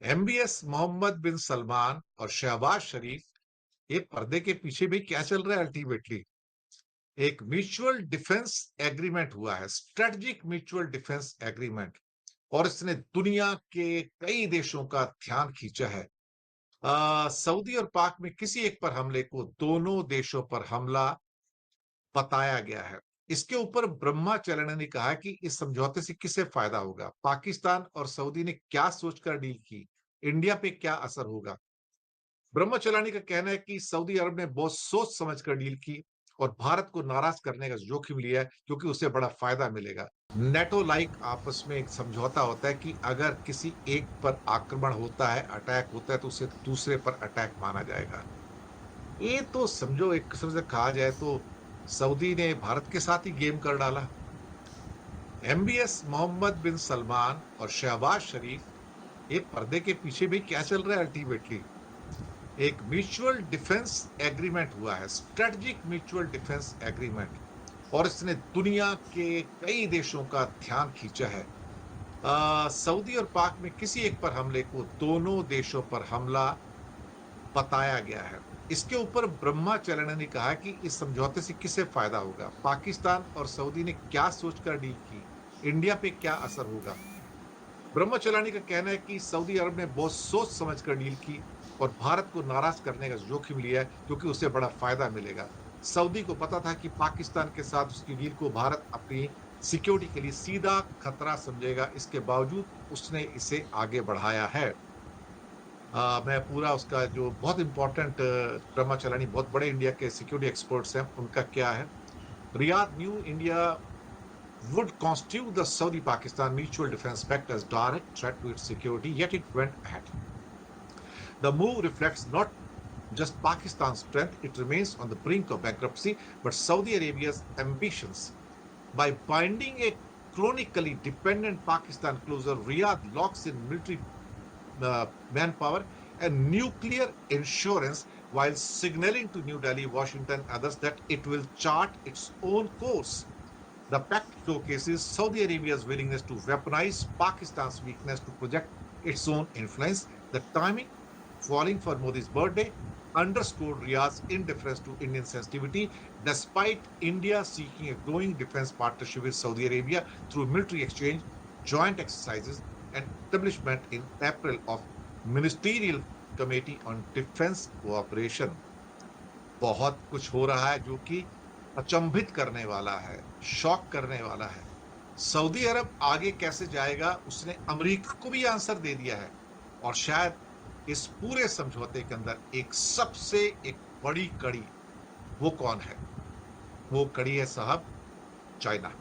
MBS Mohammad बिन सलमान और शहबाज शरीफ, ये पर्दे के पीछे भी क्या चल रहा है? अल्टीमेटली एक म्यूचुअल डिफेंस एग्रीमेंट हुआ है, स्ट्रेटेजिक म्यूचुअल डिफेंस एग्रीमेंट, और इसने दुनिया के कई देशों का ध्यान खींचा है। सऊदी और पाक में किसी एक पर हमले को दोनों देशों पर हमला बताया गया है। इसके ऊपर ब्रह्माचरण ने कहा है कि इस समझौते से किसे फायदा होगा, पाकिस्तान और सऊदी ने क्या सोचकर डील की, इंडिया पे क्या असर होगा। ब्रह्मचलानी का कहना है कि सऊदी अरब ने बहुत सोच समझ कर डील की और भारत को नाराज करने का जोखिम लिया है, क्योंकि उसे बड़ा फायदा मिलेगा। नेटो लाइक आपस में एक समझौता होता है कि अगर किसी एक पर आक्रमण होता है, अटैक होता है, तो उसे दूसरे पर अटैक माना जाएगा। ये तो समझो एक किस्म से कहा जाए तो सऊदी ने भारत के साथ ही गेम कर डाला। एमबीएस मोहम्मद बिन सलमान और शहबाज शरीफ, ये पर्दे के पीछे भी क्या चल रहा है? अल्टीमेटली एक म्यूचुअल डिफेंस एग्रीमेंट हुआ है, स्ट्रेटेजिक म्यूचुअल डिफेंस एग्रीमेंट, और इसने दुनिया के कई देशों का ध्यान खींचा है। सऊदी और पाक में किसी एक पर हमले को दोनों देशों पर हमला बताया गया है। इसके ऊपर ब्रह्माचरण ने कहा कि इस समझौते से किसे फायदा होगा, पाकिस्तान और सऊदी ने क्या सोचकर डील की, इंडिया पे क्या असर होगा। ब्रह्मचलानी का कहना है कि सऊदी अरब ने बहुत सोच समझ कर डील की और भारत को नाराज करने का जोखिम लिया है, क्योंकि उसे बड़ा फायदा मिलेगा। सऊदी को पता था कि पाकिस्तान के साथ उसकी डील को भारत अपनी सिक्योरिटी के लिए सीधा खतरा समझेगा, इसके बावजूद उसने इसे आगे बढ़ाया है। मैं पूरा उसका जो बहुत इंपॉर्टेंट ब्रह्मचलानी बहुत बड़े इंडिया के सिक्योरिटी एक्सपर्ट्स हैं, उनका क्या है। Riyadh new India would constitute the Saudi-Pakistan Mutual Defense Pact as direct threat to its security, yet it went ahead. The move reflects not just Pakistan's strength, it remains on the brink of bankruptcy, but Saudi Arabia's ambitions. By binding a chronically dependent Pakistan closer, Riyadh locks in military manpower and nuclear insurance while signaling to New Delhi, Washington, and others that it will chart its own course. The pact showcases Saudi Arabia's willingness to weaponize Pakistan's weakness to project its own influence. The timing, falling for Modi's birthday, underscored Riyadh's indifference to Indian sensitivity, despite India seeking a growing defense partnership with Saudi Arabia through military exchange, joint exercises, and establishment in April of Ministerial Committee on Defense Cooperation. बहुत कुछ हो रहा है जो कि अचंभित करने वाला है, शॉक करने वाला है। सऊदी अरब आगे कैसे जाएगा, उसने अमेरिका को भी आंसर दे दिया है। और शायद इस पूरे समझौते के अंदर एक बड़ी कड़ी, वो कौन है? वो कड़ी है साहब, चाइना।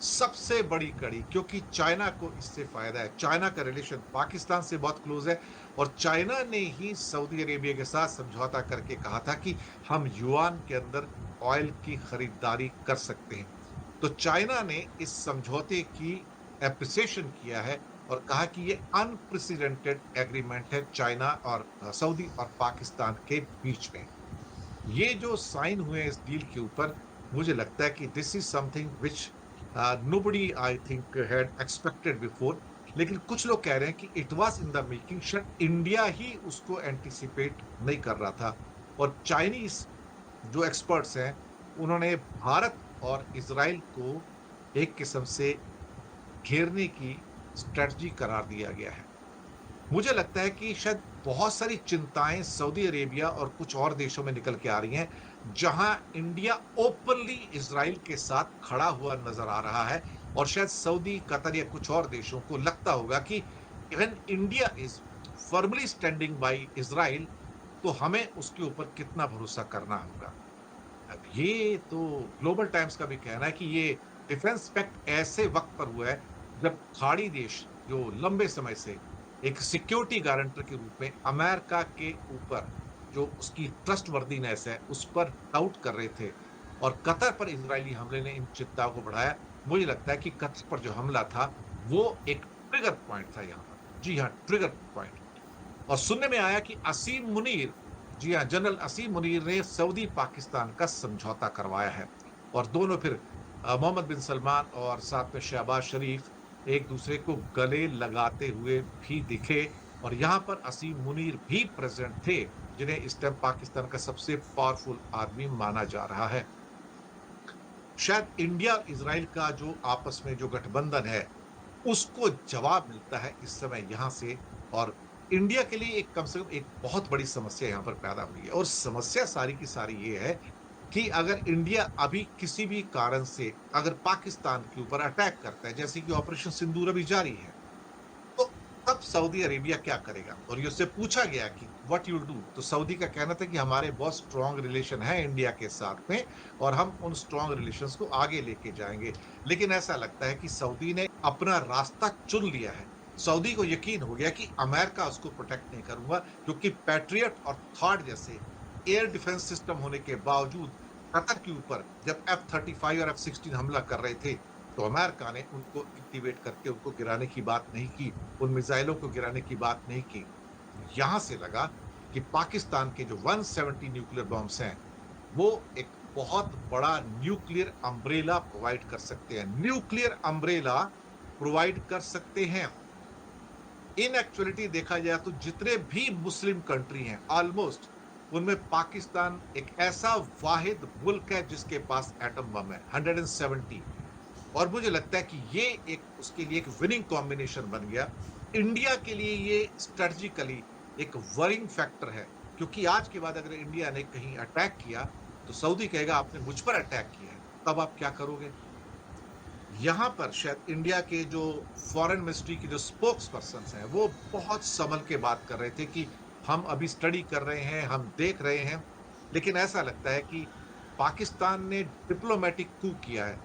सबसे बड़ी कड़ी, क्योंकि चाइना को इससे फायदा है। चाइना का रिलेशन पाकिस्तान से बहुत क्लोज है, और चाइना ने ही सऊदी अरेबिया के साथ समझौता करके कहा था कि हम युआन के अंदर ऑयल की खरीदारी कर सकते हैं। तो चाइना ने इस समझौते की एप्रिसिएशन किया है और कहा कि ये अनप्रेसिडेंटेड एग्रीमेंट है चाइना और सऊदी और पाकिस्तान के बीच में। ये जो साइन हुए इस डील के ऊपर, मुझे लगता है कि this is something which nobody I think had expected before. लेकिन कुछ लोग कह रहे हैं कि it was in the making, शायद इंडिया ही उसको एंटिसिपेट नहीं कर रहा था। और चाइनीज जो एक्सपर्ट्स हैं, उन्होंने भारत और इजराइल को एक किस्म से घेरने की स्ट्रेटजी करार दिया गया है। मुझे लगता है कि शायद बहुत सारी चिंताएं सऊदी अरेबिया और कुछ और देशों में निकल के आ रही हैं, जहां इंडिया ओपनली इजराइल के साथ खड़ा हुआ नजर आ रहा है। और शायद सऊदी, कतर या कुछ और देशों को लगता होगा कि even India is firmly standing bye Israel, तो हमें उसके ऊपर कितना भरोसा करना होगा। अब ये तो ग्लोबल टाइम्स का भी कहना है कि ये डिफेंस पैक्ट ऐसे वक्त पर हुआ है जब खाड़ी देश जो लंबे समय से एक सिक्योरिटी गारंटर के रूप में अमेरिका के ऊपर जो उसकी ट्रस्टवर्दीनेस है उस पर डाउट कर रहे थे, और कतर पर इजरायली हमले ने इन चिंताओं को बढ़ाया। मुझे लगता है कि कतर पर जो हमला था वो एक ट्रिगर पॉइंट था यहाँ पर। जी हाँ, ट्रिगर पॉइंट। और सुनने में आया कि असीम मुनीर, जी हाँ, जनरल असीम मुनीर ने सऊदी पाकिस्तान का समझौता करवाया है। और दोनों फिर मोहम्मद बिन सलमान और साथ में शहबाज शरीफ एक दूसरे को गले लगाते हुए भी दिखे। और यहाँ पर असीम मुनीर भी प्रेजेंट थे, जिन्हें इस टाइम पाकिस्तान का सबसे पावरफुल आदमी माना जा रहा है। शायद इंडिया और इजराइल का जो आपस में जो गठबंधन है, उसको जवाब मिलता है इस समय यहां से। और इंडिया के लिए एक कम से कम एक बहुत बड़ी समस्या यहां पर पैदा हुई है, और समस्या सारी की सारी ये है कि अगर इंडिया अभी किसी भी कारण से अगर पाकिस्तान के ऊपर अटैक करता है, जैसे कि ऑपरेशन सिंदूर अभी जारी है, तो तब सऊदी अरेबिया क्या करेगा? और ये उससे पूछा गया कि व्हाट यू डू, तो सऊदी का कहना था कि हमारे बहुत स्ट्रांग रिलेशन है इंडिया के साथ में, और हम उन स्ट्रांग रिलेशंस को आगे लेके जाएंगे। लेकिन ऐसा लगता है कि सऊदी ने अपना रास्ता चुन लिया है। सऊदी को यकीन हो गया कि अमेरिका उसको प्रोटेक्ट नहीं करूंगा, क्योंकि पैट्रियट और थॉट जैसे एयर डिफेंस सिस्टम होने के बावजूद कतर के ऊपर जब F-35 और F-16 हमला कर रहे थे, तो अमेरिका ने उनको एक्टिवेट करके उनको गिराने की बात नहीं की, उन मिसाइलों को गिराने की बात नहीं की। यहां से लगा कि पाकिस्तान के जो 170 न्यूक्लियर बॉम्ब्स हैं, वो एक बहुत बड़ा न्यूक्लियर अम्ब्रेला प्रोवाइड कर सकते हैं, न्यूक्लियर अम्ब्रेला प्रोवाइड कर सकते हैं। इन एक्चुअलिटी देखा जाए तो जितने भी मुस्लिम कंट्री हैं ऑलमोस्ट, उनमें पाकिस्तान एक ऐसा वाहिद मुल्क है जिसके पास एटम बम है, 170। और मुझे लगता है कि ये एक उसके लिए एक विनिंग कॉम्बिनेशन बन गया। इंडिया के लिए ये स्ट्रेटजिकली एक वरिंग फैक्टर है, क्योंकि आज के बाद अगर इंडिया ने कहीं अटैक किया, तो सऊदी कहेगा आपने मुझ पर अटैक किया है, तब आप क्या करोगे? यहां पर शायद इंडिया के जो फॉरेन मिनिस्ट्री के जो स्पोक्स पर्सन हैं, वो बहुत संभल के बात कर रहे थे कि हम अभी स्टडी कर रहे हैं, हम देख रहे हैं। लेकिन ऐसा लगता है कि पाकिस्तान ने डिप्लोमेटिक कू किया है,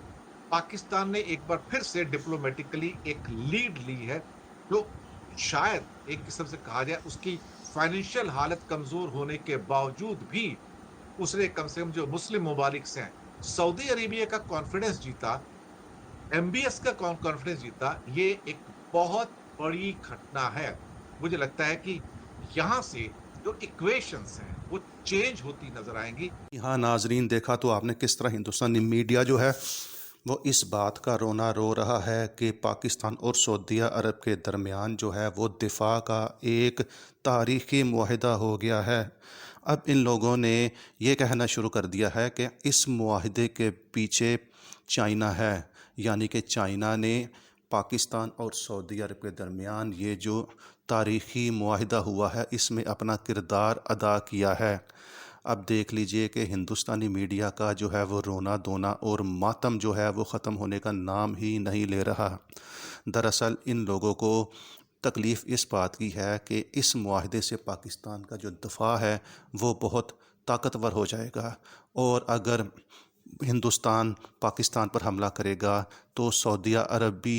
पाकिस्तान ने एक बार फिर से डिप्लोमेटिकली एक लीड ली है, जो शायद एक किस्म से कहा जाए उसकी फाइनेंशियल हालत कमजोर होने के बावजूद भी उसने कम से कम जो मुस्लिम ममालिक हैं, सऊदी अरेबिया का कॉन्फिडेंस जीता, एमबीएस का कॉन्फिडेंस जीता। ये एक बहुत बड़ी घटना है। मुझे लगता है कि यहां से जो इक्वेशंस हैं वो चेंज होती नजर आएंगी। यहाँ नाजरीन देखा तो आपने किस तरह हिंदुस्तानी मीडिया जो है वो इस बात का रोना रो रहा है कि पाकिस्तान और सऊदी अरब के दरमियान जो है वो दिफा का एक तारीख़ी मुआहिदा हो गया है। अब इन लोगों ने ये कहना शुरू कर दिया है कि इस मुआहिदे के पीछे चाइना है, यानी कि चाइना ने पाकिस्तान और सऊदी अरब के दरमियान ये जो तारीख़ी मुआहिदा हुआ है इसमें अपना किरदार अदा किया है। अब देख लीजिए कि हिंदुस्तानी मीडिया का जो है वो रोना धोना और मातम जो है वो ख़त्म होने का नाम ही नहीं ले रहा। दरअसल इन लोगों को तकलीफ़ इस बात की है कि इस मुआहदे से पाकिस्तान का जो दफ़ा है वो बहुत ताकतवर हो जाएगा, और अगर हिंदुस्तान पाकिस्तान पर हमला करेगा तो सऊदी अरब भी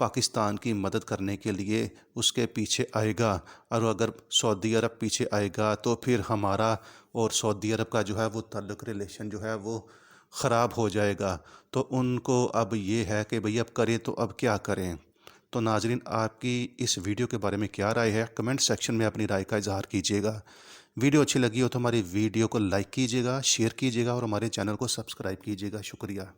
पाकिस्तान की मदद करने के लिए उसके पीछे आएगा, और अगर सऊदी अरब पीछे आएगा तो फिर हमारा और सऊदी अरब का जो है वो ताल्लुक़ रिलेशन जो है वो ख़राब हो जाएगा। तो उनको अब ये है कि भई अब करें तो अब क्या करें। तो नाज़रीन, आपकी इस वीडियो के बारे में क्या राय है, कमेंट सेक्शन में अपनी राय का इज़हार कीजिएगा। वीडियो अच्छी लगी हो तो हमारी वीडियो को लाइक कीजिएगा, शेयर कीजिएगा और हमारे चैनल को सब्सक्राइब कीजिएगा। शुक्रिया।